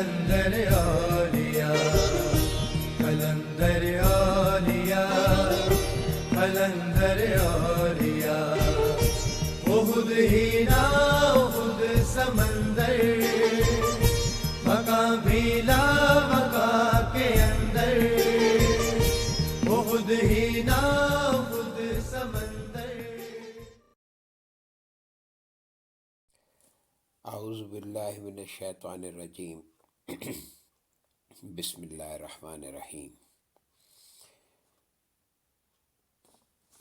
قلندر اولیاء قلندر اولیاء قلندر اولیاء احد ہی نا احد سمندر بقا بھی لا بقا کے اندر احد ہی نا احد سمندر. اعوذ باللہ من الشیطان الرجیم. بسم اللہ الرحمن الرحیم.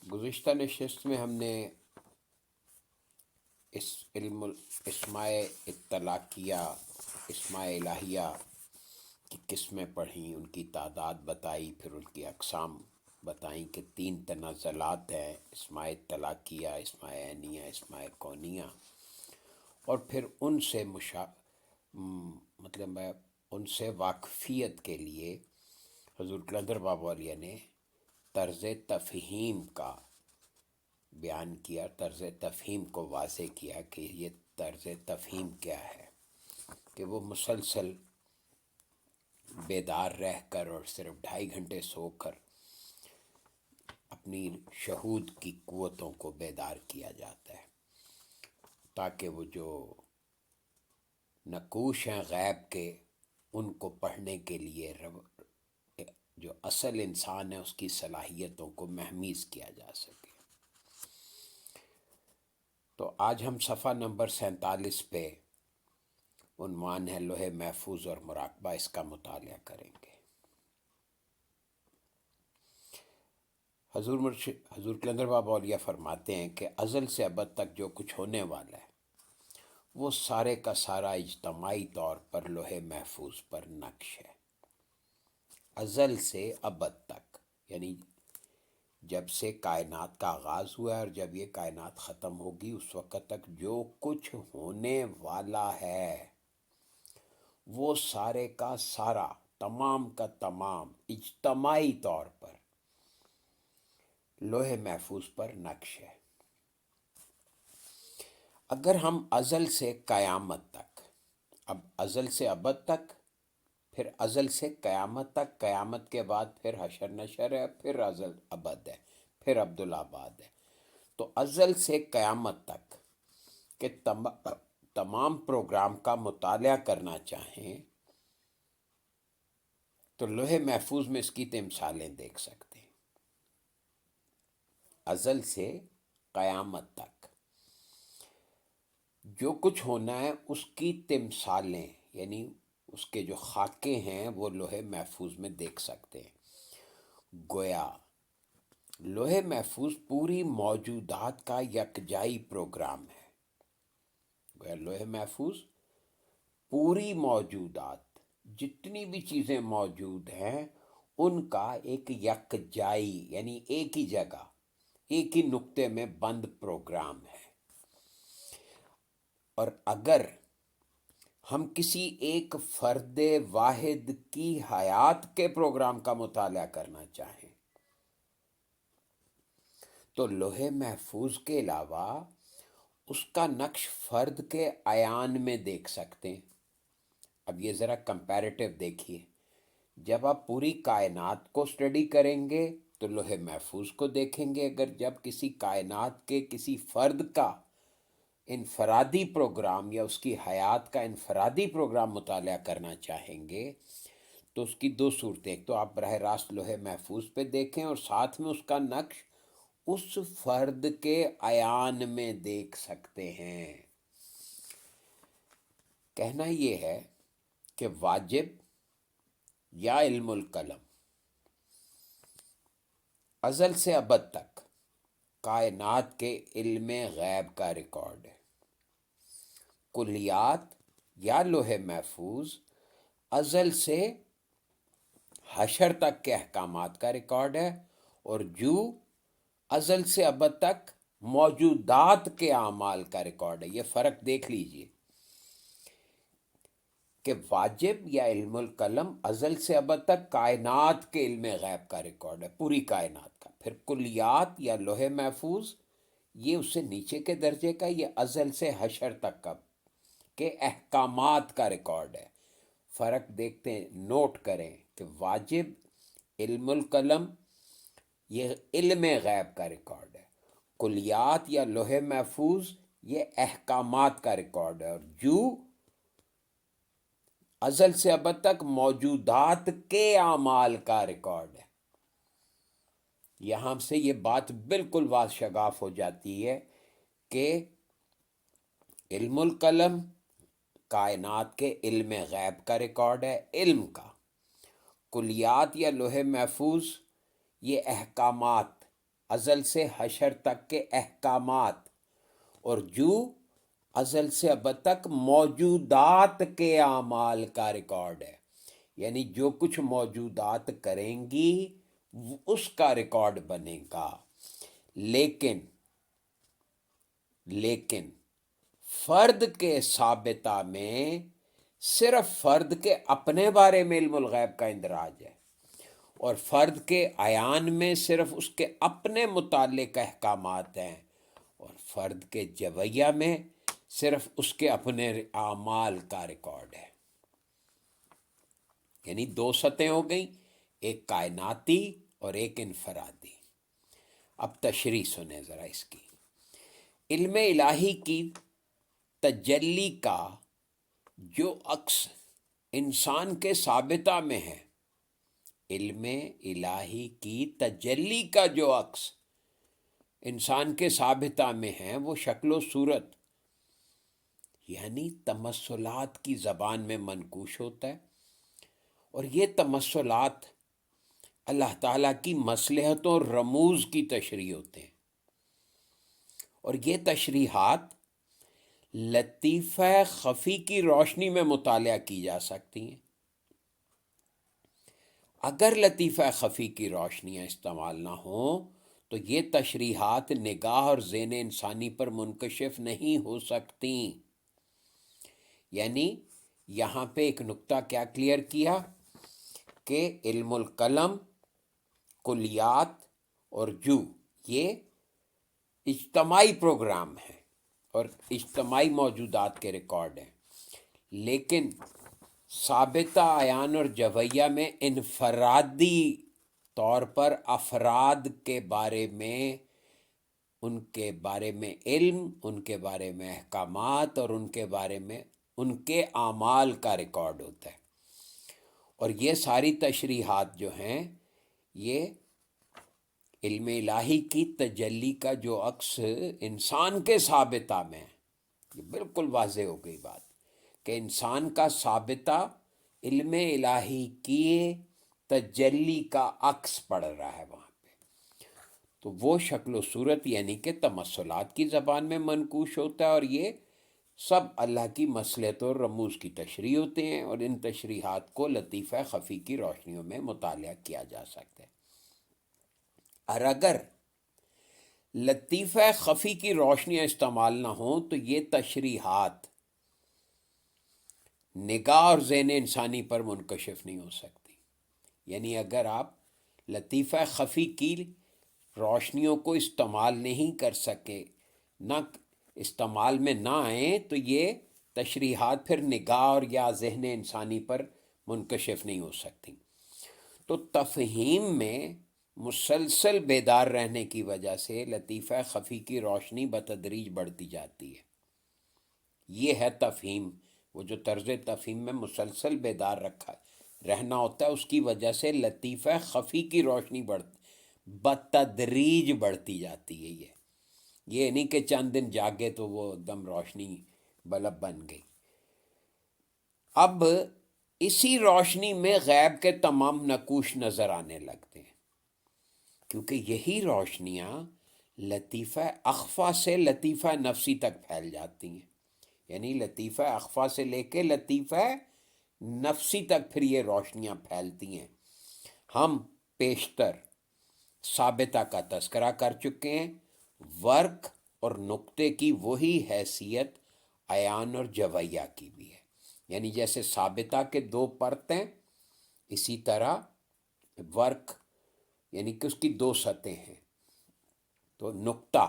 گزشتہ نشست میں ہم نے اس علم اسماء اطلاقیہ اسماء الہیہ کی قسمیں پڑھیں، ان کی تعداد بتائی، پھر ان کی اقسام بتائیں کہ 3 تنزلات ہیں: اسماء اطلاقیہ، اسماء عینیہ، اسماء کونیہ. اور پھر ان سے ان سے واقفیت کے لیے حضور قلندر بابا علیہ نے طرز تفہیم کا بیان کیا، طرز تفہیم کو واضح کیا کہ یہ طرز تفہیم کیا ہے، کہ وہ مسلسل بیدار رہ کر اور صرف 2.5 گھنٹے سو کر اپنی شہود کی قوتوں کو بیدار کیا جاتا ہے، تاکہ وہ جو نقوش ہیں غیب کے ان کو پڑھنے کے لیے جو اصل انسان ہے اس کی صلاحیتوں کو مہمیز کیا جا سکے. تو آج ہم صفحہ نمبر 47 پہ، عنوان ہے لوح محفوظ اور مراقبہ، اس کا مطالعہ کریں گے. حضور قلندر بابا علیہ فرماتے ہیں کہ ازل سے ابد تک جو کچھ ہونے والا ہے وہ سارے کا سارا اجتماعی طور پر لوح محفوظ پر نقش ہے. ازل سے ابد تک یعنی جب سے کائنات کا آغاز ہوا ہے اور جب یہ کائنات ختم ہوگی اس وقت تک جو کچھ ہونے والا ہے وہ سارے کا سارا، تمام کا تمام اجتماعی طور پر لوح محفوظ پر نقش ہے. اگر ہم ازل سے قیامت تک، اب ازل سے ابد تک، پھر ازل سے قیامت تک، قیامت کے بعد پھر حشر نشر ہے، پھر ازل ابد ہے، پھر عبدالآباد ہے، تو ازل سے قیامت تک کہ تمام پروگرام کا مطالعہ کرنا چاہیں تو لوح محفوظ میں اس کی تمثالیں دیکھ سکتے ہیں. ازل سے قیامت تک جو کچھ ہونا ہے اس کی تمثالیں یعنی اس کے جو خاکے ہیں وہ لوح محفوظ میں دیکھ سکتے ہیں. گویا لوح محفوظ پوری موجودات کا یکجائی پروگرام ہے. گویا لوح محفوظ پوری موجودات، جتنی بھی چیزیں موجود ہیں ان کا ایک یکجائی یعنی ایک ہی جگہ، ایک ہی نقطے میں بند پروگرام ہے. اور اگر ہم کسی ایک فرد واحد کی حیات کے پروگرام کا مطالعہ کرنا چاہیں تو لوح محفوظ کے علاوہ اس کا نقش فرد کے عیان میں دیکھ سکتے ہیں. اب یہ ذرا کمپیریٹیو دیکھیے، جب آپ پوری کائنات کو اسٹڈی کریں گے تو لوح محفوظ کو دیکھیں گے. اگر جب کسی کائنات کے کسی فرد کا انفرادی پروگرام یا اس کی حیات کا انفرادی پروگرام مطالعہ کرنا چاہیں گے تو اس کی 2 صورتیں، ایک تو آپ براہ راست لوح محفوظ پہ دیکھیں اور ساتھ میں اس کا نقش اس فرد کے عیان میں دیکھ سکتے ہیں. کہنا یہ ہے کہ واجب یا علم القلم ازل سے ابد تک کائنات کے علم غیب کا ریکارڈ ہے. کلیات یا لوح محفوظ ازل سے حشر تک کے احکامات کا ریکارڈ ہے، اور جو ازل سے ابد تک موجودات کے اعمال کا ریکارڈ ہے. یہ فرق دیکھ لیجئے کہ واجب یا علم القلم ازل سے ابد تک کائنات کے علم غیب کا ریکارڈ ہے، پوری کائنات کا. پھر کلیات یا لوح محفوظ یہ اس سے نیچے کے درجے کا، یہ ازل سے حشر تک کا کے احکامات کا ریکارڈ ہے. فرق دیکھتے ہیں، نوٹ کریں کہ واجب علم القلم یہ علم غیب کا ریکارڈ ہے، کلیات یا لوح محفوظ یہ احکامات کا ریکارڈ ہے، اور جو ازل سے ابد تک موجودات کے اعمال کا ریکارڈ ہے۔ یہاں سے یہ بات بالکل واضح شگاف ہو جاتی ہے کہ علم القلم کائنات کے علم غیب کا ریکارڈ ہے، علم کا، کلیات یا لوح محفوظ یہ احکامات، ازل سے حشر تک کے احکامات، اور جو ازل سے ابد تک موجودات کے اعمال کا ریکارڈ ہے، یعنی جو کچھ موجودات کریں گی اس کا ریکارڈ بنے گا۔ لیکن فرد کے ثابتہ میں صرف فرد کے اپنے بارے میں علم الغیب کا اندراج ہے، اور فرد کے عیان میں صرف اس کے اپنے متعلق احکامات ہیں، اور فرد کے جویہ میں صرف اس کے اپنے اعمال کا ریکارڈ ہے۔ یعنی دو سطحیں ہو گئیں، ایک کائناتی اور ایک انفرادی۔ اب تشریح سنیں ذرا اس کی۔ علم الہی کی تجلی کا جو عکس انسان کے ثابتہ میں ہے، علم الہی کی تجلی کا جو عکس انسان کے ثابتہ میں ہے وہ شکل و صورت، یعنی تمثلات کی زبان میں منقوش ہوتا ہے، اور یہ تمثلات اللہ تعالیٰ کی مصلحتوں اور رموز کی تشریح ہوتے ہیں، اور یہ تشریحات لطیفہ خفی کی روشنی میں مطالعہ کی جا سکتی ہیں۔ اگر لطیفہ خفی کی روشنیاں استعمال نہ ہوں تو یہ تشریحات نگاہ اور ذہن انسانی پر منکشف نہیں ہو سکتی۔ یعنی یہاں پہ ایک نقطہ کیا کلیئر کیا کہ علم القلم، کلیات اور جو یہ اجتماعی پروگرام ہیں اور اجتماعی موجودات کے ریکارڈ ہیں، لیکن ثابتہ عیان اور جویہ میں انفرادی طور پر افراد کے بارے میں، ان کے بارے میں علم، ان کے بارے میں احکامات اور ان کے بارے میں ان کے اعمال کا ریکارڈ ہوتا ہے، اور یہ ساری تشریحات جو ہیں یہ علم الہی کی تجلی کا جو عکس انسان کے ثابتہ میں ہے۔ یہ بالکل واضح ہو گئی بات کہ انسان کا ثابتہ علم الہی کی تجلی کا عکس پڑ رہا ہے وہاں پہ، تو وہ شکل و صورت یعنی کہ تمثلات کی زبان میں منقوش ہوتا ہے، اور یہ سب اللہ کی مصلحت اور رموز کی تشریح ہوتے ہیں، اور ان تشریحات کو لطیفہ خفی کی روشنیوں میں مطالعہ کیا جا سکتا ہے۔ اور اگر لطیفہ خفی کی روشنیاں استعمال نہ ہوں تو یہ تشریحات نگاہ اور ذہن انسانی پر منکشف نہیں ہو سکتی۔ یعنی اگر آپ لطیفہ خفی کی روشنیوں کو استعمال نہیں کر سکے، نہ استعمال میں نہ آئیں، تو یہ تشریحات پھر نگاہ اور یا ذہن انسانی پر منکشف نہیں ہو سکتی۔ تو تفہیم میں مسلسل بیدار رہنے کی وجہ سے لطیفہ خفی کی روشنی بتدریج بڑھتی جاتی ہے۔ یہ ہے تفہیم، وہ جو طرز تفہیم میں مسلسل بیدار رہنا ہوتا ہے، اس کی وجہ سے لطیفہ خفی کی روشنی بتدریج بڑھتی جاتی ہے۔ یہ نہیں کہ چند دن جاگے تو وہ دم روشنی بلب بن گئی۔ اب اسی روشنی میں غیب کے تمام نقوش نظر آنے لگتے ہیں، کیونکہ یہی روشنیاں لطیفہ اخفا سے لطیفہ نفسی تک پھیل جاتی ہیں۔ یعنی لطیفہ اخفا سے لے کے لطیفہ نفسی تک پھر یہ روشنیاں پھیلتی ہیں۔ ہم پیشتر ثابتہ کا تذکرہ کر چکے ہیں، ورق اور نقطے کی وہی حیثیت عیان اور جویہ کی بھی ہے۔ یعنی جیسے ثابتہ کے دو پرتیں، اسی طرح ورق یعنی کہ اس کی دو سطحیں ہیں، تو نقطہ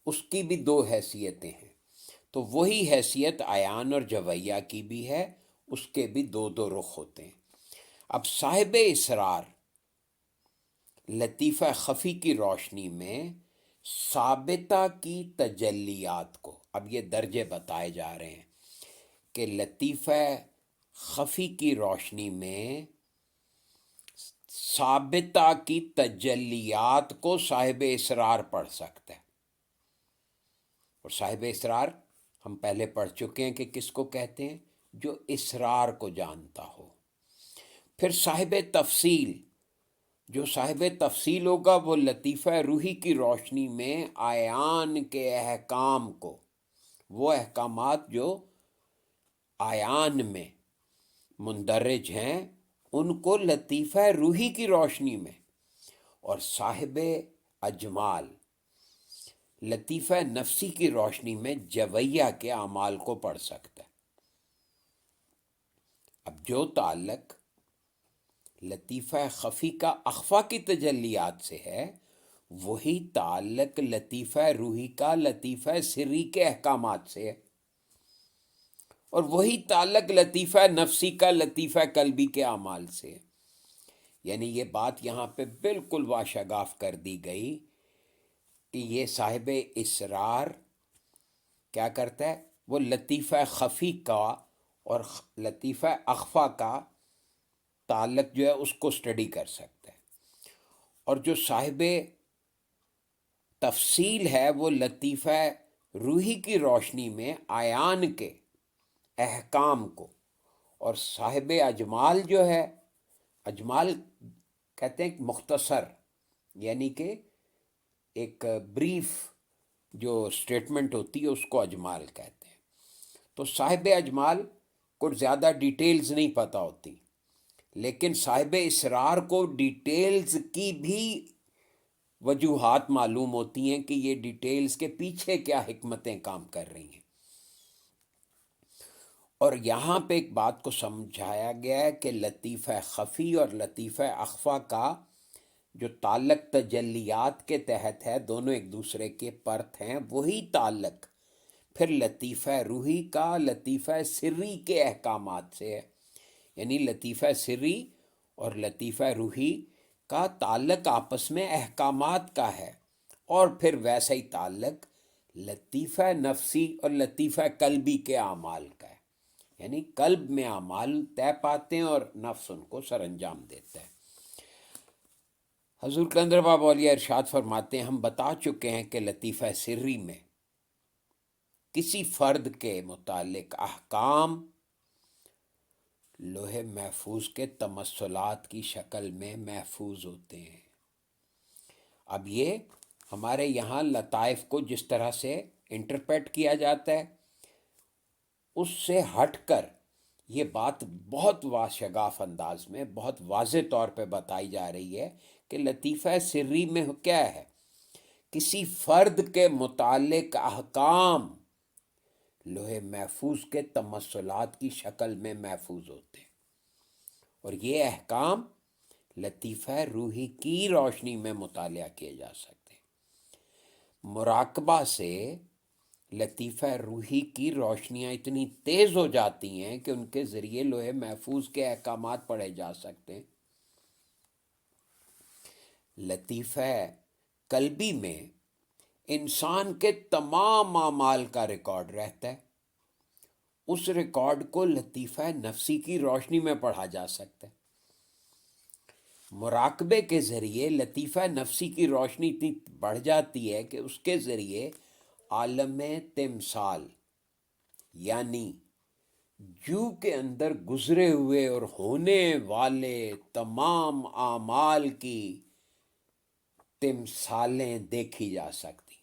اس کی بھی دو حیثیتیں ہیں، تو وہی حیثیت عیان اور جویہ کی بھی ہے، اس کے بھی دو دو رخ ہوتے ہیں۔ اب صاحب اسرار لطیفہ خفی کی روشنی میں ثابتہ کی تجلیات کو، اب یہ درجے بتائے جا رہے ہیں کہ لطیفہ خفی کی روشنی میں ثابتہ کی تجلیات کو صاحب اسرار پڑھ سکتا ہے۔ اور صاحب اسرار ہم پہلے پڑھ چکے ہیں کہ کس کو کہتے ہیں؟ جو اسرار کو جانتا ہو۔ پھر صاحب تفصیل، جو صاحب تفصیل ہوگا وہ لطیفہ روحی کی روشنی میں عیان کے احکام کو، وہ احکامات جو عیان میں مندرج ہیں ان کو لطیفہ روحی کی روشنی میں، اور صاحب اجمال لطیفہ نفسی کی روشنی میں جویہ کے اعمال کو پڑھ سکتا ہے۔ اب جو تعلق لطیفہ خفی کا اخفا کی تجلیات سے ہے، وہی تعلق لطیفہ روحی کا لطیفہ سری کے احکامات سے ہے، اور وہی تعلق لطیفہ نفسی کا لطیفہ قلبی کے اعمال سے ہے۔ یعنی یہ بات یہاں پہ بالکل واشگاف کر دی گئی کہ یہ صاحب اسرار کیا کرتا ہے؟ وہ لطیفہ خفی کا اور لطیفہ اخفا کا تعلق جو ہے اس کو اسٹڈی کر سکتا ہے، اور جو صاحب تفصیل ہے وہ لطیفہ روحی کی روشنی میں عیان کے احکام کو، اور صاحب اجمال جو ہے، اجمال کہتے ہیں مختصر، یعنی کہ ایک بریف جو اسٹیٹمنٹ ہوتی ہے اس کو اجمال کہتے ہیں۔ تو صاحب اجمال کو زیادہ ڈیٹیلز نہیں پتہ ہوتی، لیکن صاحب اسرار کو ڈیٹیلز کی بھی وجوہات معلوم ہوتی ہیں کہ یہ ڈیٹیلز کے پیچھے کیا حکمتیں کام کر رہی ہیں۔ اور یہاں پہ ایک بات کو سمجھایا گیا ہے کہ لطیفہ خفی اور لطیفہ اخفا کا جو تعلق تجلیات کے تحت ہے، دونوں ایک دوسرے کے پرت ہیں، وہی تعلق پھر لطیفہ روحی کا لطیفہ سری کے احکامات سے ہے۔ یعنی لطیفہ سری اور لطیفہ روحی کا تعلق آپس میں احکامات کا ہے، اور پھر ویسا ہی تعلق لطیفہ نفسی اور لطیفہ قلبی کے اعمال کا ہے۔ یعنی قلب میں اعمال طے پاتے ہیں اور نفس ان کو سر انجام دیتا ہے۔ حضور کلندر بابا اولیاء ارشاد فرماتے ہیں، ہم بتا چکے ہیں کہ لطیفہ سری میں کسی فرد کے متعلق احکام لوح محفوظ کے تمثلات کی شکل میں محفوظ ہوتے ہیں۔ اب یہ ہمارے یہاں لطائف کو جس طرح سے انٹرپریٹ کیا جاتا ہے اس سے ہٹ کر یہ بات بہت واشگاف انداز میں بہت واضح طور پہ بتائی جا رہی ہے کہ لطیفہ سری میں کیا ہے؟ کسی فرد کے متعلق احکام لوح محفوظ کے تمثلات کی شکل میں محفوظ ہوتے ہیں، اور یہ احکام لطیفہ روحی کی روشنی میں مطالعہ کیے جا سکتے ہیں۔ مراقبہ سے لطیفہ روحی کی روشنیاں اتنی تیز ہو جاتی ہیں کہ ان کے ذریعے لوح محفوظ کے احکامات پڑھے جا سکتے ہیں۔ لطیفہ قلبی میں انسان کے تمام اعمال کا ریکارڈ رہتا ہے، اس ریکارڈ کو لطیفہ نفسی کی روشنی میں پڑھا جا سکتا ہے۔ مراقبے کے ذریعے لطیفہ نفسی کی روشنی اتنی بڑھ جاتی ہے کہ اس کے ذریعے عالم تمثال یعنی جو کے اندر گزرے ہوئے اور ہونے والے تمام اعمال کی تمثالیں دیکھی جا سکتی ہیں۔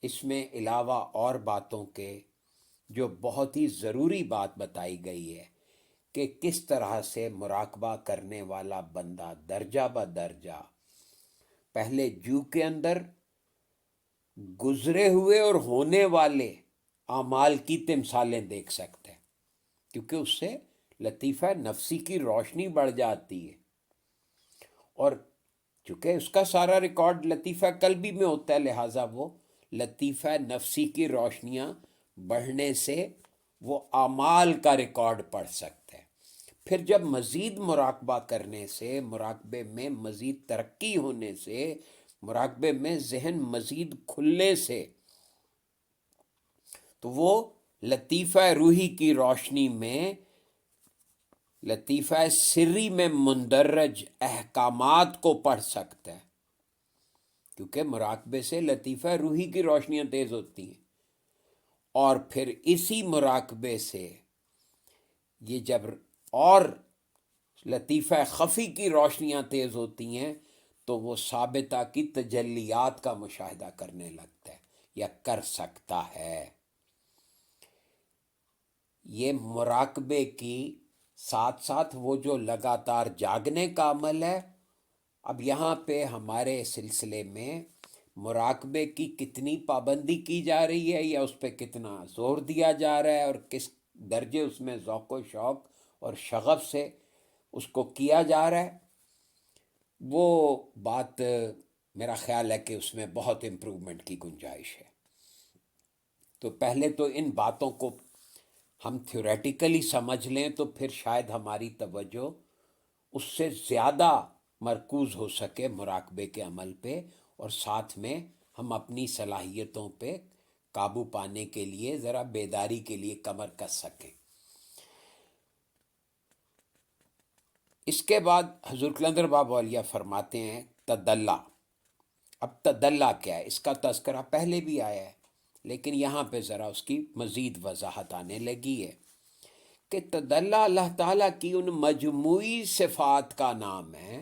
اس میں علاوہ اور باتوں کے جو بہت ہی ضروری بات بتائی گئی ہے کہ کس طرح سے مراقبہ کرنے والا بندہ درجہ بدرجہ پہلے جو کے اندر گزرے ہوئے اور ہونے والے اعمال کی تمثالیں دیکھ سکتے ہیں، کیونکہ اس سے لطیفہ نفسی کی روشنی بڑھ جاتی ہے، اور چونکہ اس کا سارا ریکارڈ لطیفہ قلبی میں ہوتا ہے، لہٰذا وہ لطیفہ نفسی کی روشنیاں بڑھنے سے وہ اعمال کا ریکارڈ پڑھ سکتا ہے۔ پھر جب مزید مراقبہ کرنے سے، مراقبے میں مزید ترقی ہونے سے، مراقبے میں ذہن مزید کھلنے سے، تو وہ لطیفہ روحی کی روشنی میں، لطیفہ سری میں مندرج احکامات کو پڑھ سکتا ہے، کیونکہ مراقبے سے لطیفہ روحی کی روشنیاں تیز ہوتی ہیں، اور پھر اسی مراقبے سے یہ جب اور لطیفہ خفی کی روشنیاں تیز ہوتی ہیں تو وہ ثابتہ کی تجلیات کا مشاہدہ کرنے لگتا ہے یا کر سکتا ہے۔ یہ مراقبے کی ساتھ ساتھ وہ جو لگاتار جاگنے کا عمل ہے، اب یہاں پہ ہمارے سلسلے میں مراقبے کی کتنی پابندی کی جا رہی ہے یا اس پہ کتنا زور دیا جا رہا ہے اور کس درجے اس میں ذوق و شوق اور شغف سے اس کو کیا جا رہا ہے، وہ بات میرا خیال ہے کہ اس میں بہت امپرومنٹ کی گنجائش ہے۔ تو پہلے تو ان باتوں کو ہم تھیوریٹیکلی سمجھ لیں تو پھر شاید ہماری توجہ اس سے زیادہ مرکوز ہو سکے مراقبے کے عمل پہ، اور ساتھ میں ہم اپنی صلاحیتوں پہ قابو پانے کے لیے ذرا بیداری کے لیے کمر کس سکیں۔ اس کے بعد حضور کلندر بابا علیہ فرماتے ہیں تدلی۔ اب تدلی کیا ہے؟ اس کا تذکرہ پہلے بھی آیا ہے، لیکن یہاں پہ ذرا اس کی مزید وضاحت آنے لگی ہے کہ تدلی اللہ تعالیٰ کی ان مجموعی صفات کا نام ہے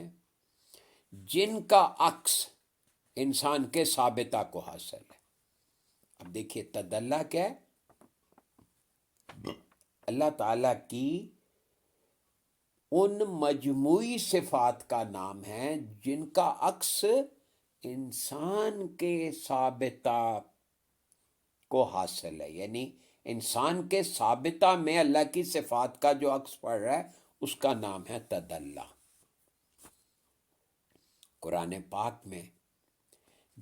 جن کا عکس انسان کے ثابتہ کو حاصل ہے۔ اب دیکھیے تدلی کیا ہے؟ اللہ تعالیٰ کی ان مجموعی صفات کا نام ہے جن کا عکس انسان کے ثابتہ کو حاصل ہے، یعنی انسان کے ثابتہ میں اللہ کی صفات کا جو عکس پڑ رہا ہے اس کا نام ہے تدلی۔ قرآن پاک میں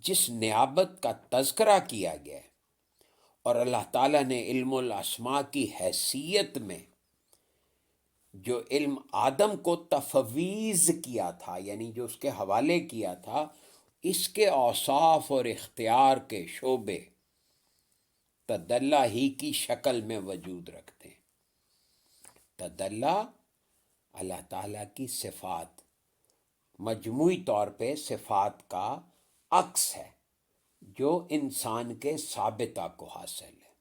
جس نیابت کا تذکرہ کیا گیا ہے اور اللہ تعالیٰ نے علم الاسماء کی حیثیت میں جو علم آدم کو تفویض کیا تھا، یعنی جو اس کے حوالے کیا تھا، اس کے اوصاف اور اختیار کے شعبے تدلی ہی کی شکل میں وجود رکھتے ہیں۔ تدلی اللہ تعالیٰ کی صفات، مجموعی طور پہ صفات کا عکس ہے جو انسان کے ثابتہ کو حاصل ہے۔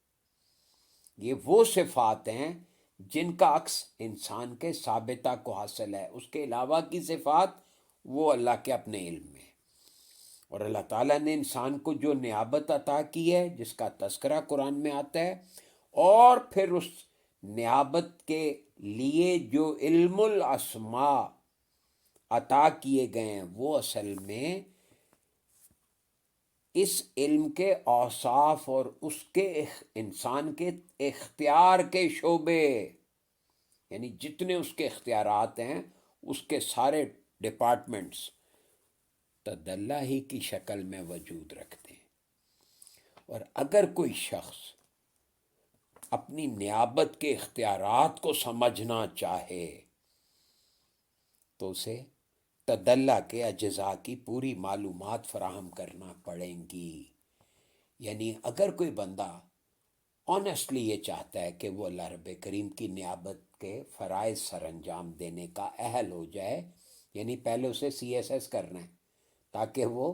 یہ وہ صفات ہیں جن کا عکس انسان کے ثابتہ کو حاصل ہے، اس کے علاوہ کی صفات وہ اللہ کے اپنے علم میں ہے۔ اور اللہ تعالیٰ نے انسان کو جو نیابت عطا کی ہے جس کا تذکرہ قرآن میں آتا ہے، اور پھر اس نیابت کے لیے جو علم الاسماء عطا کیے گئے ہیں وہ اصل میں اس علم کے اوصاف اور اس کے انسان کے اختیار کے شعبے، یعنی جتنے اس کے اختیارات ہیں اس کے سارے ڈپارٹمنٹس تدلی ہی کی شکل میں وجود رکھتے ہیں۔ اور اگر کوئی شخص اپنی نیابت کے اختیارات کو سمجھنا چاہے تو اسے تدلی کے اجزاء کی پوری معلومات فراہم کرنا پڑیں گی۔ یعنی اگر کوئی بندہ آنیسٹلی یہ چاہتا ہے کہ وہ اللہ رب کریم کی نیابت کے فرائض سر انجام دینے کا اہل ہو جائے، یعنی پہلے اسے CSS کرنا ہے تاکہ وہ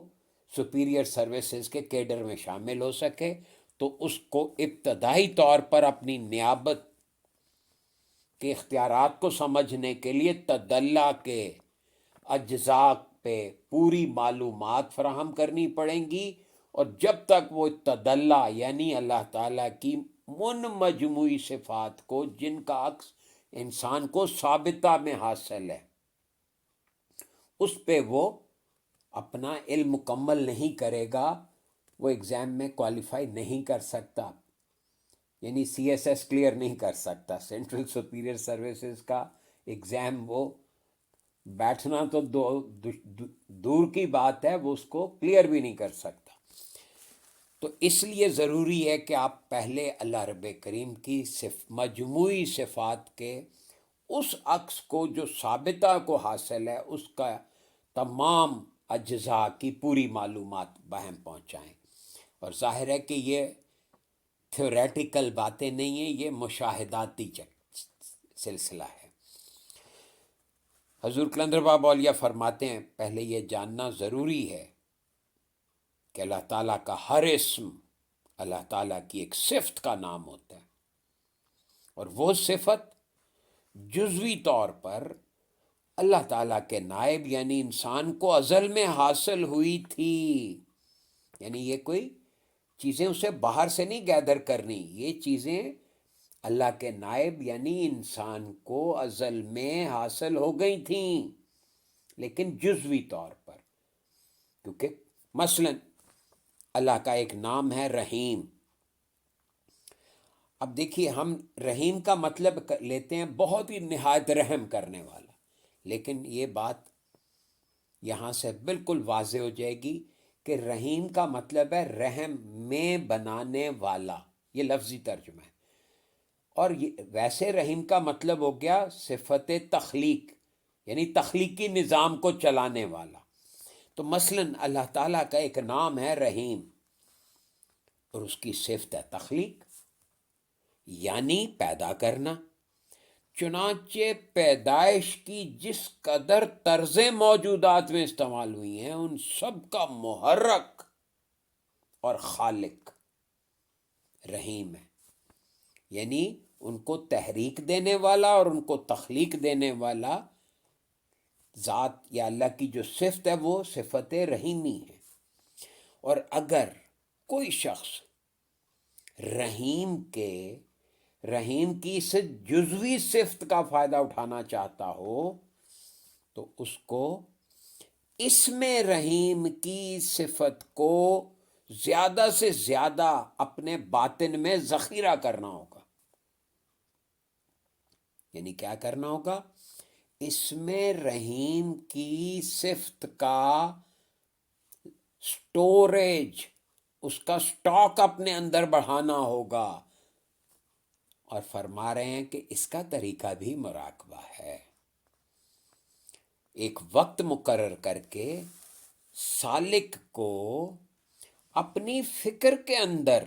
سپیریئر سروسز کے کیڈر میں شامل ہو سکے، تو اس کو ابتدائی طور پر اپنی نیابت کے اختیارات کو سمجھنے کے لیے تدلی کے اجزاء پہ پوری معلومات فراہم کرنی پڑیں گی، اور جب تک وہ تدلی یعنی اللہ تعالیٰ کی ان مجموعی صفات کو جن کا عکس انسان کو ثابتہ میں حاصل ہے اس پہ وہ اپنا علم مکمل نہیں کرے گا، وہ ایگزام میں کوالیفائی نہیں کر سکتا، یعنی CSS کلیئر نہیں کر سکتا، سینٹرل سپیریئر سروسز کا ایگزام وہ بیٹھنا تو دور کی بات ہے، وہ اس کو کلیئر بھی نہیں کر سکتا۔ تو اس لیے ضروری ہے کہ آپ پہلے اللہ رب کریم کی مجموعی صفات کے اس عکس کو جو ثابتہ کو حاصل ہے اس کا تمام اجزاء کی پوری معلومات بہم پہنچائیں. اور ظاہر ہے کہ یہ تھیوریٹیکل باتیں نہیں ہیں، یہ مشاہداتی سلسلہ ہے. حضور قلندر بابا اولیاء فرماتے ہیں پہلے یہ جاننا ضروری ہے کہ اللہ تعالیٰ کا ہر اسم اللہ تعالیٰ کی ایک صفت کا نام ہوتا ہے، اور وہ صفت جزوی طور پر اللہ تعالیٰ کے نائب یعنی انسان کو ازل میں حاصل ہوئی تھی. یعنی یہ کوئی چیزیں اسے باہر سے نہیں گیدر کرنی، یہ چیزیں اللہ کے نائب یعنی انسان کو ازل میں حاصل ہو گئی تھیں، لیکن جزوی طور پر. کیونکہ مثلا اللہ کا ایک نام ہے رحیم. اب دیکھیے ہم رحیم کا مطلب لیتے ہیں بہت ہی نہایت رحم کرنے والا، لیکن یہ بات یہاں سے بالکل واضح ہو جائے گی کہ رحیم کا مطلب ہے رحم میں بنانے والا، یہ لفظی ترجمہ ہے. اور ویسے رحیم کا مطلب ہو گیا صفت تخلیق، یعنی تخلیقی نظام کو چلانے والا. تو مثلا اللہ تعالیٰ کا ایک نام ہے رحیم اور اس کی صفت ہے تخلیق، یعنی پیدا کرنا. چنانچہ پیدائش کی جس قدر طرزیں موجودات میں استعمال ہوئی ہیں ان سب کا محرک اور خالق رحیم ہے. یعنی ان کو تحریک دینے والا اور ان کو تخلیق دینے والا ذات یا اللہ کی جو صفت ہے وہ صفت رحیمی ہے. اور اگر کوئی شخص رحیم کی اس جزوی صفت کا فائدہ اٹھانا چاہتا ہو تو اس کو اسم رحیم کی صفت کو زیادہ سے زیادہ اپنے باطن میں ذخیرہ کرنا ہوگا. یعنی کیا کرنا ہوگا؟ اسم رحیم کی صفت کا سٹوریج، اس کا سٹاک اپنے اندر بڑھانا ہوگا. اور فرما رہے ہیں کہ اس کا طریقہ بھی مراقبہ ہے. ایک وقت مقرر کر کے سالک کو اپنی فکر کے اندر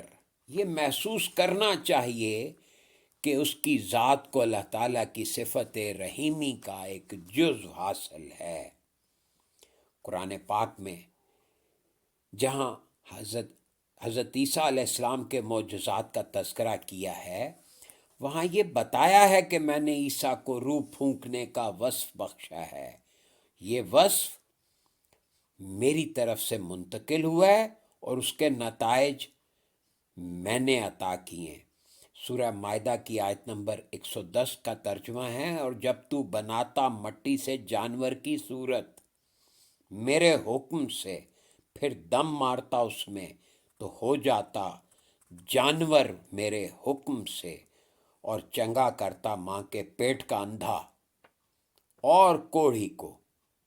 یہ محسوس کرنا چاہیے کہ اس کی ذات کو اللہ تعالیٰ کی صفت رحیمی کا ایک جز حاصل ہے. قرآن پاک میں جہاں حضرت عیسیٰ علیہ السلام کے معجزات کا تذکرہ کیا ہے وہاں یہ بتایا ہے کہ میں نے عیسیٰ کو روح پھونکنے کا وصف بخشا ہے. یہ وصف میری طرف سے منتقل ہوا ہے اور اس کے نتائج میں نے عطا کیے. سورہ مائدہ کی آیت نمبر 110 کا ترجمہ ہے، اور جب تو بناتا مٹی سے جانور کی صورت میرے حکم سے، پھر دم مارتا اس میں تو ہو جاتا جانور میرے حکم سے، اور چنگا کرتا ماں کے پیٹ کا اندھا اور کوڑھی کو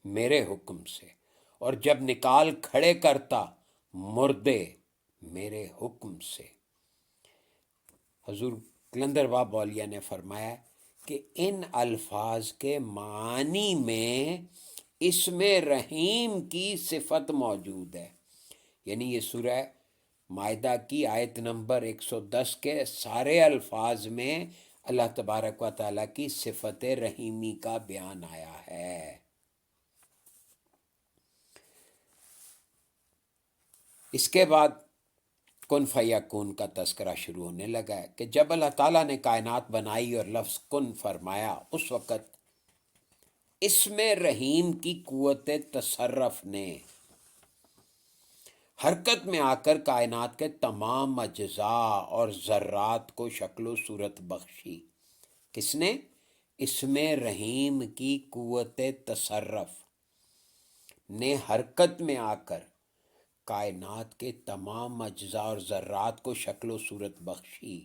میرے حکم سے، اور جب نکال کھڑے کرتا مردے میرے حکم سے. حضور قلندر بابا اولیاء نے فرمایا کہ ان الفاظ کے معنی میں اسم رحیم کی صفت موجود ہے. یعنی یہ سورہ مائدہ کی آیت نمبر 110 کے سارے الفاظ میں اللہ تبارک و تعالیٰ کی صفت رحیمی کا بیان آیا ہے. اس کے بعد کن فیکون کا تذکرہ شروع ہونے لگا ہے کہ جب اللہ تعالیٰ نے کائنات بنائی اور لفظ کن فرمایا اس وقت اسم رحیم کی قوت تصرف نے حرکت میں آ کر کائنات کے تمام اجزاء اور ذرات کو شکل و صورت بخشی. کس نے؟ اسم رحیم کی قوت تصرف نے حرکت میں آ کر کائنات کے تمام اجزاء اور ذرات کو شکل و صورت بخشی.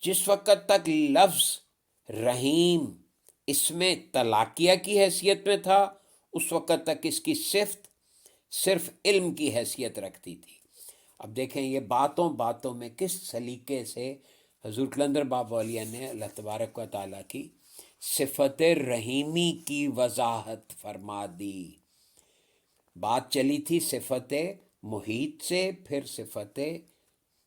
جس وقت تک لفظ رحیم اس میں طلاقیہ کی حیثیت میں تھا اس وقت تک اس کی صفت صرف علم کی حیثیت رکھتی تھی۔ اب دیکھیں یہ باتوں باتوں میں کس سلیقے سے حضور کلندر بابا علیہ نے اللہ تبارک و تعالیٰ کی صفت رحیمی کی وضاحت فرما دی۔ بات چلی تھی صفت محیط سے، پھر صفت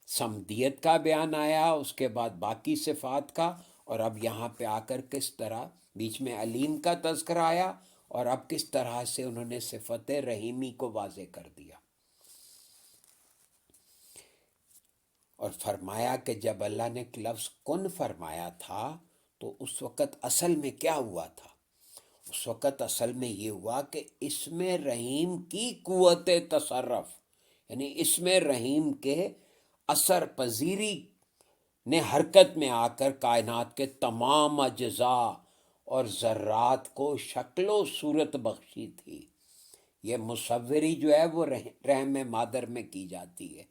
سمدیت کا بیان آیا، اس کے بعد باقی صفات کا، اور اب یہاں پہ آ کر کس طرح بیچ میں علیم کا تذکرہ آیا، اور اب کس طرح سے انہوں نے صفت رحیمی کو واضح کر دیا۔ اور فرمایا کہ جب اللہ نے لفظ کن فرمایا تھا تو اس وقت اصل میں کیا ہوا تھا؟ اس وقت اصل میں یہ ہوا کہ اس میں رحیم کی قوت تصرف، یعنی اس میں رحیم کے اثر پذیری نے حرکت میں آ کر کائنات کے تمام اجزاء اور ذرات کو شکل و صورت بخشی تھی۔ یہ مصوری جو ہے وہ رحم مادر میں کی جاتی ہے،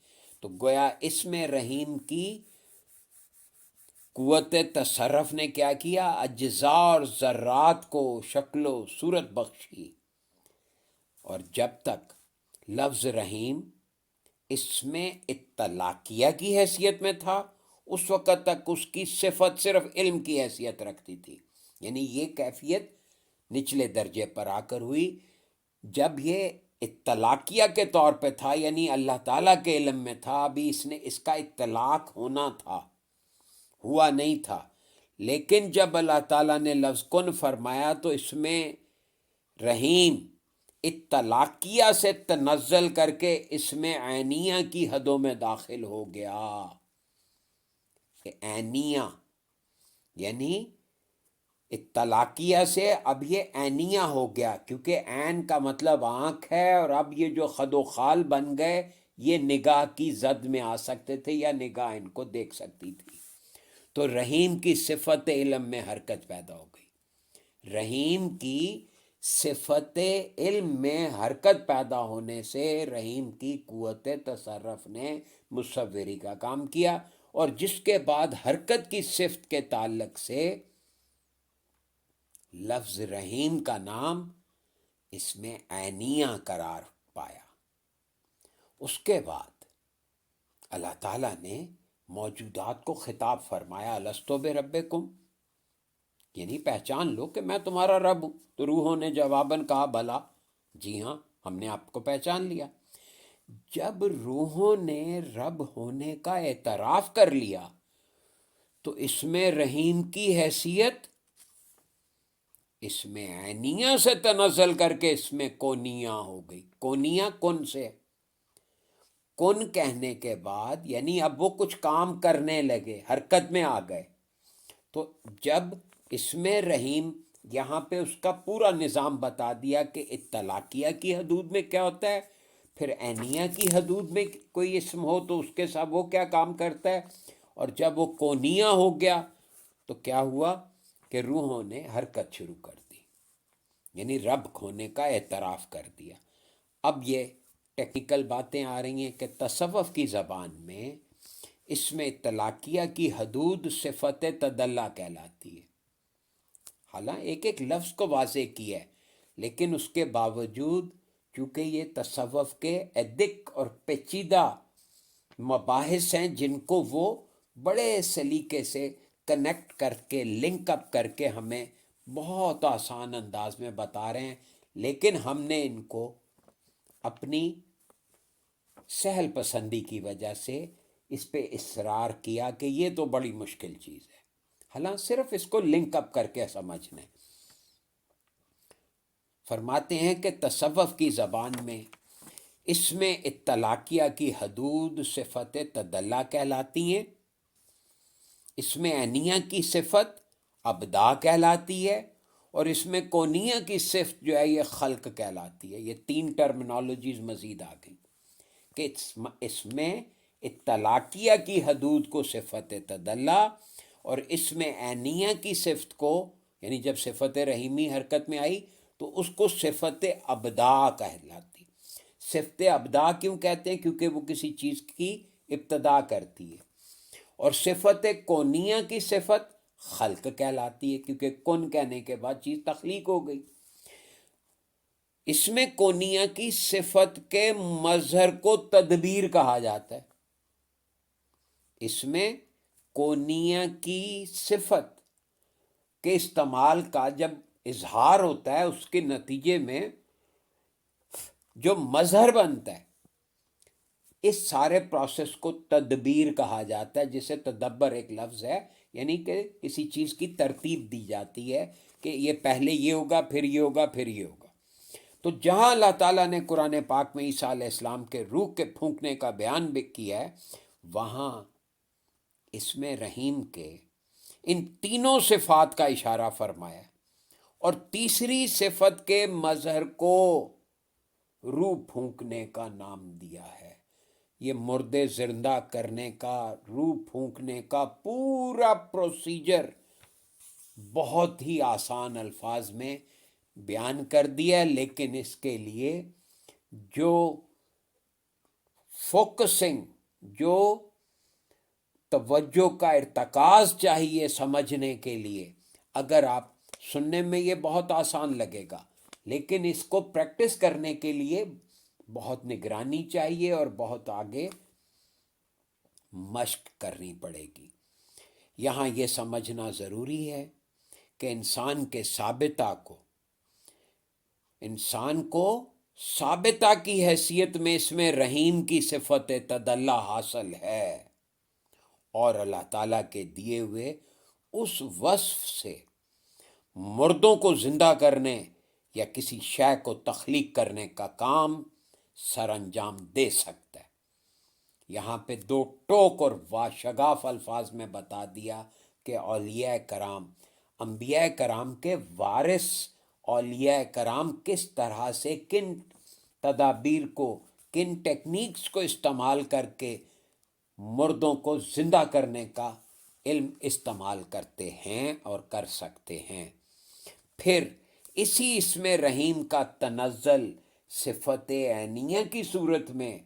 تو گویا اس میں رحیم کی قوت تصرف نے کیا کیا؟ اجزاء اور ذرات کو شکل و صورت بخشی۔ اور جب تک لفظ رحیم اس میں اطلاقیہ کی حیثیت میں تھا، اس وقت تک اس کی صفت صرف علم کی حیثیت رکھتی تھی، یعنی یہ کیفیت نچلے درجے پر آ کر ہوئی۔ جب یہ اطلاقیہ کے طور پہ تھا، یعنی اللہ تعالیٰ کے علم میں تھا، ابھی اس کا اطلاق ہونا تھا، ہوا نہیں تھا، لیکن جب اللہ تعالیٰ نے لفظ کن فرمایا تو اس میں رحیم اطلاقیہ سے تنزل کر کے اس میں عینیہ کی حدوں میں داخل ہو گیا۔ کہ عینیہ یعنی اطلاقیہ سے اب یہ عینیہ ہو گیا، کیونکہ عین کا مطلب آنکھ ہے، اور اب یہ جو خد و خال بن گئے یہ نگاہ کی زد میں آ سکتے تھے یا نگاہ ان کو دیکھ سکتی تھی۔ تو رحیم کی صفت علم میں حرکت پیدا ہو گئی۔ رحیم کی صفت علم میں حرکت پیدا ہونے سے رحیم کی قوت تصرف نے مصوری کا کام کیا، اور جس کے بعد حرکت کی صفت کے تعلق سے لفظ رحیم کا نام اس میں عینیہ قرار پایا۔ اس کے بعد اللہ تعالیٰ نے موجودات کو خطاب فرمایا، الستو بربکم، یعنی پہچان لو کہ میں تمہارا رب ہوں۔ تو روحوں نے جواباً کہا بلا، جی ہاں ہم نے آپ کو پہچان لیا۔ جب روحوں نے رب ہونے کا اعتراف کر لیا تو اس میں رحیم کی حیثیت اس میں عینیہ سے تنزل کر کے اس میں کونیہ ہو گئی۔ کونیہ کن سے، کن کہنے کے بعد یعنی اب وہ کچھ کام کرنے لگے، حرکت میں آ گئے۔ تو جب اس میں رحیم یہاں پہ اس کا پورا نظام بتا دیا کہ اطلاقیہ کی حدود میں کیا ہوتا ہے، پھر عینیہ کی حدود میں کوئی اسم ہو تو اس کے ساتھ وہ کیا کام کرتا ہے، اور جب وہ کونیہ ہو گیا تو کیا ہوا کہ روحوں نے حرکت شروع کر دی، یعنی رب ہونے کا اعتراف کر دیا۔ اب یہ ٹیکنیکل باتیں آ رہی ہیں کہ تصوف کی زبان میں اس میں اطلاقیہ کی حدود صفت تدلی کہلاتی ہے۔ حالانکہ ایک ایک لفظ کو واضح کیا ہے، لیکن اس کے باوجود چونکہ یہ تصوف کے ادق اور پیچیدہ مباحث ہیں جن کو وہ بڑے سلیقے سے کنیکٹ کر کے لنک اپ کر کے ہمیں بہت آسان انداز میں بتا رہے ہیں، لیکن ہم نے ان کو اپنی سہل پسندی کی وجہ سے اس پہ اصرار کیا کہ یہ تو بڑی مشکل چیز ہے، حالانکہ صرف اس کو لنک اپ کر کے سمجھنا ہے۔ فرماتے ہیں کہ تصوف کی زبان میں اس میں اطلاقیہ کی حدود صفت تدلی کہلاتی ہیں، اس میں عینیہ کی صفت ابدا کہلاتی ہے، اور اس میں کونیہ کی صفت جو ہے یہ خلق کہلاتی ہے۔ یہ تین ٹرمنالوجیز مزید آ گئی کہ اس میں اطلاقیہ کی حدود کو صفت تدلی، اور اس میں عینیہ کی صفت کو یعنی جب صفت رحیمی حرکت میں آئی تو اس کو صفت ابدا کہلاتی۔ صفت ابدا کیوں کہتے ہیں؟ کیونکہ وہ کسی چیز کی ابتدا کرتی ہے۔ اور صفت کونیہ کی صفت خلق کہلاتی ہے، کیونکہ کن کہنے کے بعد چیز تخلیق ہو گئی۔ اس میں کونیا کی صفت کے مظہر کو تدبیر کہا جاتا ہے. اس میں کونیا کی صفت کے استعمال کا جب اظہار ہوتا ہے، اس کے نتیجے میں جو مظہر بنتا ہے، اس سارے پروسیس کو تدبیر کہا جاتا ہے، جسے تدبر ایک لفظ ہے، یعنی کہ کسی چیز کی ترتیب دی جاتی ہے کہ یہ پہلے یہ ہوگا، پھر یہ ہوگا، پھر یہ ہوگا. تو جہاں اللہ تعالیٰ نے قرآن پاک میں عیسیٰ علیہ السلام کے روح کے پھونکنے کا بیان بھی کیا ہے، وہاں اس میں رحیم کے ان تینوں صفات کا اشارہ فرمایا، اور تیسری صفت کے مظہر کو روح پھونکنے کا نام دیا ہے. یہ مردے زندہ کرنے کا، روح پھونکنے کا پورا پروسیجر بہت ہی آسان الفاظ میں بیان کر دیا، لیکن اس کے لیے جو فوکسنگ، جو توجہ کا ارتکاز چاہیے سمجھنے کے لیے، اگر آپ سننے میں یہ بہت آسان لگے گا، لیکن اس کو پریکٹس کرنے کے لیے بہت نگرانی چاہیے اور بہت آگے مشق کرنی پڑے گی. یہاں یہ سمجھنا ضروری ہے کہ انسان کو ثابتہ کی حیثیت میں اس میں رحیم کی صفت تدلی حاصل ہے، اور اللہ تعالیٰ کے دیے ہوئے اس وصف سے مردوں کو زندہ کرنے یا کسی شے کو تخلیق کرنے کا کام سر انجام دے سکتا ہے. یہاں پہ دو ٹوک اور واشگاف الفاظ میں بتا دیا کہ اولیاء کرام، انبیاء کرام کے وارث اولیاء کرام کس طرح سے کن تدابیر کو، کن ٹیکنیکس کو استعمال کر کے مردوں کو زندہ کرنے کا علم استعمال کرتے ہیں اور کر سکتے ہیں. پھر اسی اسم رحیم کا تنزل صفت عینیہ کی صورت میں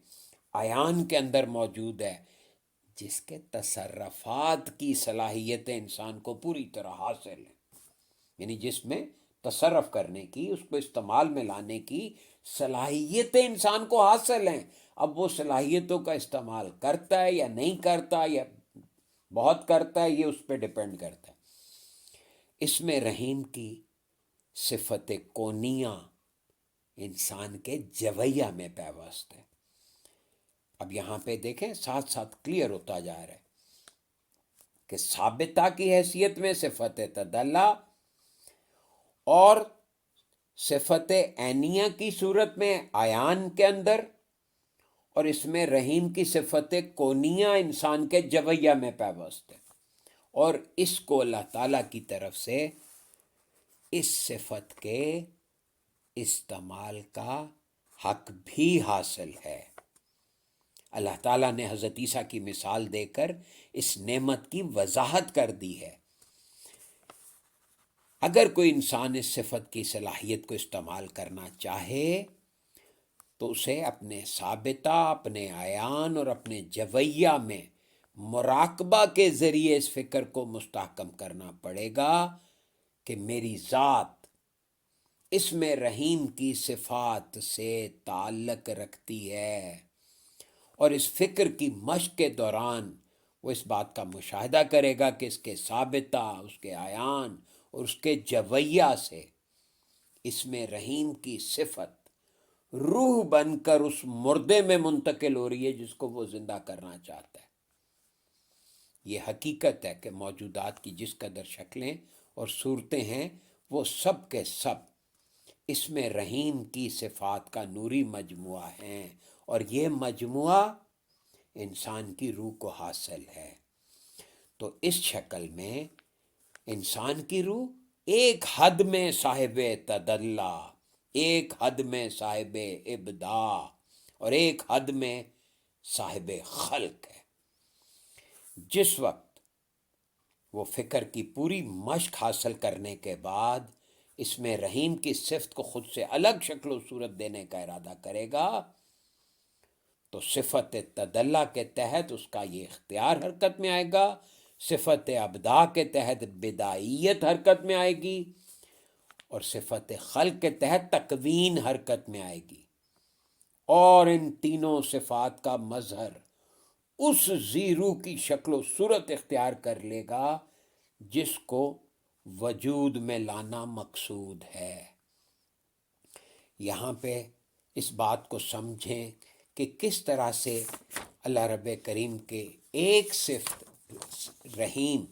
عیان کے اندر موجود ہے، جس کے تصرفات کی صلاحیتیں انسان کو پوری طرح حاصل ہیں، یعنی جس میں تصرف کرنے کی، اس کو استعمال میں لانے کی صلاحیتیں انسان کو حاصل ہیں. اب وہ صلاحیتوں کا استعمال کرتا ہے یا نہیں کرتا، یا بہت کرتا ہے، یہ اس پہ ڈپینڈ کرتا ہے. اس میں رحیم کی صفت کونیہ انسان کے جویہ میں پیوست ہے. اب یہاں پہ دیکھیں ساتھ ساتھ کلیئر ہوتا جا رہا ہے کہ ثابتہ کی حیثیت میں صفت تدلی اور صفت عینیہ کی صورت میں عیان کے اندر، اور اس میں رحیم کی صفت کونیہ انسان کے جویہ میں پیوست ہے، اور اس کو اللہ تعالیٰ کی طرف سے اس صفت کے استعمال کا حق بھی حاصل ہے. اللہ تعالیٰ نے حضرت عیسیٰ کی مثال دے کر اس نعمت کی وضاحت کر دی ہے. اگر کوئی انسان اس صفت کی صلاحیت کو استعمال کرنا چاہے تو اسے اپنے ثابتہ، اپنے عیان اور اپنے جویہ میں مراقبہ کے ذریعے اس فکر کو مستحکم کرنا پڑے گا کہ میری ذات اس میں رحیم کی صفات سے تعلق رکھتی ہے، اور اس فکر کی مشق کے دوران وہ اس بات کا مشاہدہ کرے گا کہ اس کے ثابتہ، اس کے عیان اور اس کے جویہ سے اس میں رحیم کی صفت روح بن کر اس مردے میں منتقل ہو رہی ہے جس کو وہ زندہ کرنا چاہتا ہے. یہ حقیقت ہے کہ موجودات کی جس قدر شکلیں اور صورتیں ہیں، وہ سب کے سب اس میں رحیم کی صفات کا نوری مجموعہ ہیں، اور یہ مجموعہ انسان کی روح کو حاصل ہے. تو اس شکل میں انسان کی روح ایک حد میں صاحب تدلی، ایک حد میں صاحب ابداع، اور ایک حد میں صاحب خلق ہے. جس وقت وہ فکر کی پوری مشق حاصل کرنے کے بعد اس میں رحیم کی صفت کو خود سے الگ شکل و صورت دینے کا ارادہ کرے گا تو صفت تدلی کے تحت اس کا یہ اختیار حرکت میں آئے گا، صفت ابداع کے تحت بدائیت حرکت میں آئے گی، اور صفت خلق کے تحت تکوین حرکت میں آئے گی، اور ان تینوں صفات کا مظہر اس زیرو کی شکل و صورت اختیار کر لے گا جس کو وجود میں لانا مقصود ہے۔ یہاں پہ اس بات کو سمجھیں کہ کس طرح سے اللہ رب کریم کے ایک صفت رحیم،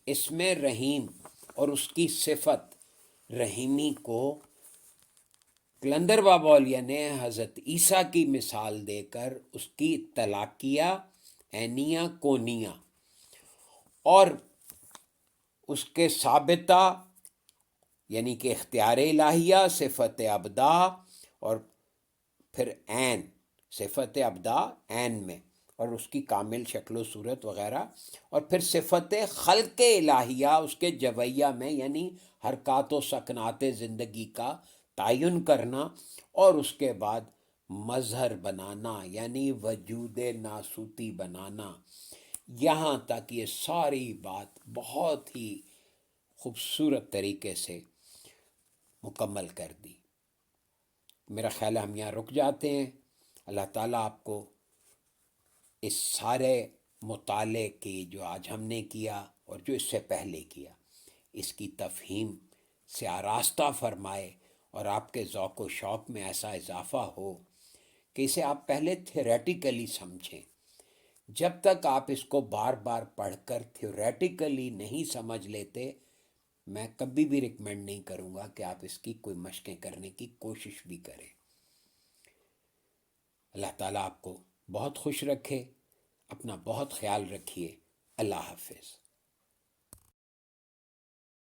اس میں رحیم اور اس کی صفت رحیمی کو کلندر بابا اولیاء نے حضرت عیسیٰ کی مثال دے کر اس کی تلاقیہ، عینیہ، کونیہ اور اس کے ثابتہ یعنی کہ اختیار الہیہ، صفت ابدا، اور پھر عین، صفت ابدا عین میں اور اس کی کامل شکل و صورت وغیرہ، اور پھر صفت خلق الہیہ اس کے جویہ میں یعنی حرکات و سکنات زندگی کا تعین کرنا، اور اس کے بعد مظہر بنانا یعنی وجود ناسوتی بنانا۔ یہاں تک یہ ساری بات بہت ہی خوبصورت طریقے سے مکمل کر دی۔ میرا خیال ہے ہم یہاں رک جاتے ہیں۔ اللہ تعالیٰ آپ کو اس سارے مطالعے کی جو آج ہم نے کیا اور جو اس سے پہلے کیا، اس کی تفہیم سے آراستہ فرمائے، اور آپ کے ذوق و شوق میں ایسا اضافہ ہو کہ اسے آپ پہلے تھیوریٹیکلی سمجھیں۔ جب تک آپ اس کو بار بار پڑھ کر تھیوریٹیکلی نہیں سمجھ لیتے، میں کبھی بھی ریکمینڈ نہیں کروں گا کہ آپ اس کی کوئی مشقیں کرنے کی کوشش بھی کریں۔ اللہ تعالیٰ آپ کو بہت خوش رکھے، اپنا بہت خیال رکھیے۔ اللہ حافظ۔